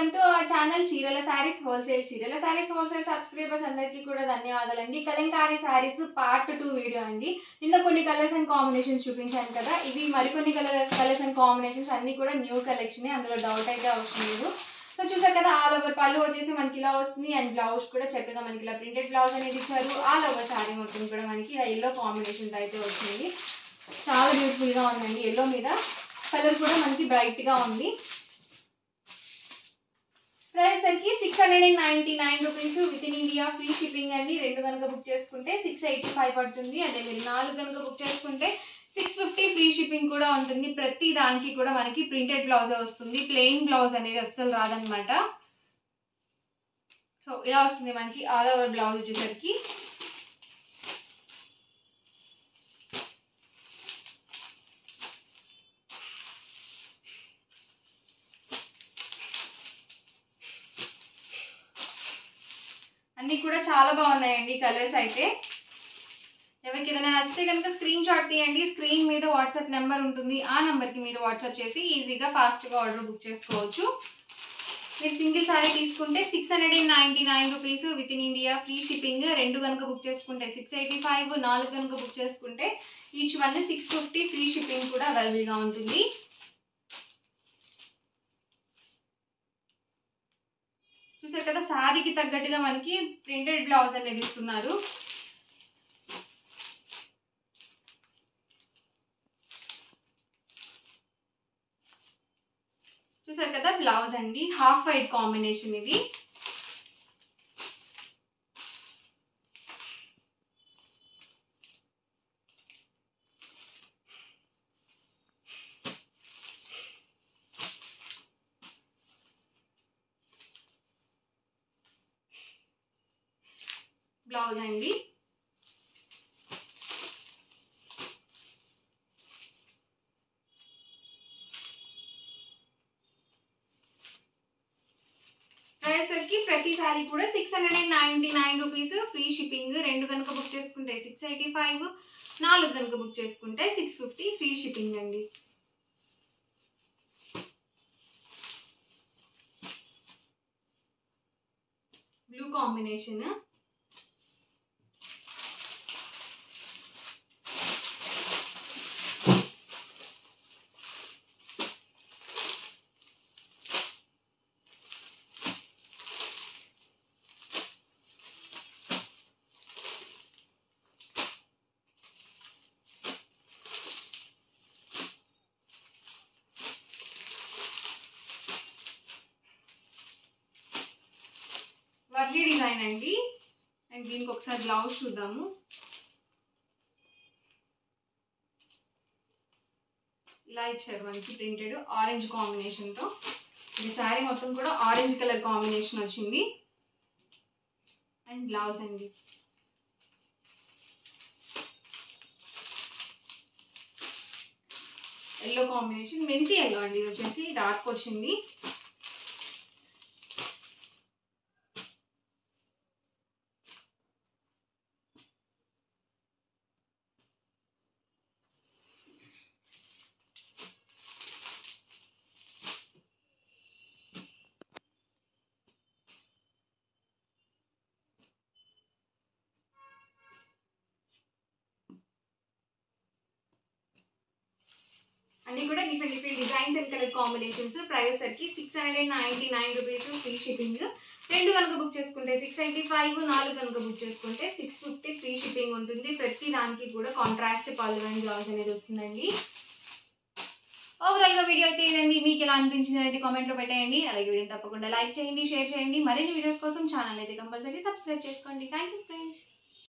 Welcome to our channel చీరల saris wholesale. చీరల saris wholesale subscribers అందరికీ కూడా ధన్యవాదాలండి. కలంకారీ సారీస్ పార్ట్ 2 వీడియో అండి. నిన్న కొన్ని కలర్స్ అండ్ కాంబినేషన్స్ చూపించాను కదా, ఇవి మరికొన్ని కలర్స్ అండ్ కాంబినేషన్స్ అన్ని కూడా న్యూ కలెక్షన్, అందులో డౌట్ అయితే అవసరం లేదు. సో చూసారు కదా, ఆల్ ఓవర్ పళ్ళు వచ్చేసి మనకి ఇలా వస్తుంది అండ్ బ్లౌజ్ కూడా చక్కగా మనకి ఇలా ప్రింటెడ్ బ్లౌజ్ అనేది ఇచ్చారు. ఆల్ ఓవర్ సారీ మొత్తం కూడా మనకి ఇలా ఎల్లో కాంబినేషన్స్ అయితే వచ్చింది. చాలా బ్యూటిఫుల్ గా ఉందండి. ఎల్లో మీద కలర్ కూడా మనకి బ్రైట్ గా ఉంది. ప్రైస్ వచ్చి 699 rupees with in India, free shipping అండి. 2 కనుక బుక్ చేసుకుంటే 685 పడుతుంది. అదే మీరు 4 కనుక బుక్ చేసుకుంటే 650 ఫ్రీ షిప్పింగ్ కూడా ఉంటుంది. ప్రతి దానికి కూడా మనకి ప్రింటెడ్ బ్లౌజ్ వస్తుంది, ప్లెయిన్ బ్లౌజ్ అనేది అస్సలు రాదనమాట. సో ఇలా వస్తుంది మనకి ఆల్ ఓవర్ బ్లౌజ్ వచ్చేసరికి. అన్నీ కూడా చాలా బాగున్నాయండి కలర్స్ అయితే. ఎవరికి ఏదైనా నచ్చితే కనుక స్క్రీన్ షాట్ తీయండి. స్క్రీన్ మీద వాట్సాప్ నెంబర్ ఉంటుంది, ఆ నెంబర్కి మీరు వాట్సాప్ చేసి ఈజీగా ఫాస్ట్గా ఆర్డర్ బుక్ చేసుకోవచ్చు. మీరు సింగిల్ సారీ తీసుకుంటే 699 rupees with in India, free shipping. 2 కనుక బుక్ చేసుకుంటే 685, 4 కనుక బుక్ చేసుకుంటే ఈచ్ వన్ 650 ఫ్రీ షిప్పింగ్ కూడా అవైలబుల్గా ఉంటుంది. చూసారు కదా, సారీకి తగ్గట్టుగా మనకి ప్రింటెడ్ బ్లౌజ్ అనేది ఇస్తున్నారు. చూసారు కదా, బ్లౌజ్ అండి హాఫ్ వైట్ కాంబినేషన్ ఇది. బ్లౌజ్ అండి. ప్రైస్కి ప్రతి సారీ కూడా 699 రూపీస్ ఫ్రీ షిప్పింగ్. 2 కనుక బుక్ చేసుకుంటే 685, 4 కనుక బుక్ చేసుకుంటే 650 ఫ్రీ షిప్పింగ్ అండి. Blue combination. వర్లీ డిజైన్ అండి. అండ్ దీనికి ఒకసారి బ్లౌజ్ చూద్దాము. ఇలా ఇచ్చారు మనకి ప్రింటెడ్ ఆరెంజ్ కాంబినేషన్తో. ఇది శారీ మొత్తం కూడా ఆరెంజ్ కలర్ కాంబినేషన్ వచ్చింది. అండ్ బ్లౌజ్ అండి. ఎల్లో కాంబినేషన్, మెంతి ఎల్లో అండి. ఇది వచ్చేసి డార్క్ వచ్చింది. అన్ని కూడా different designs and colour combinations. Price వచ్చి 699 రూపీస్ ఫ్రీ షిప్పింగ్. 2 కనుక బుక్ చేసుకుంటే 685, 4 కనుక బుక్ చేసుకుంటే 650 ఫ్రీ షిప్పింగ్ ఉంటుంది. ప్రతి దానికి కూడా కాంట్రాస్ట్ పళ్ళు అండ్ బ్లౌజ్ అనేది వస్తుందండి. ఓవరాల్ గా వీడియో అయితే ఇదండి. మీకు ఎలా అనిపించింది అనేది కామెంట్ లో పెట్టేయండి. అలాగే వీడియో తప్పకుండా లైక్ చేయండి, షేర్ చేయండి. మరిన్ని వీడియోస్ కోసం ఛానల్ అయితే కంపల్సరీ సబ్స్క్రైబ్ చేసుకోండి. Thank you friends.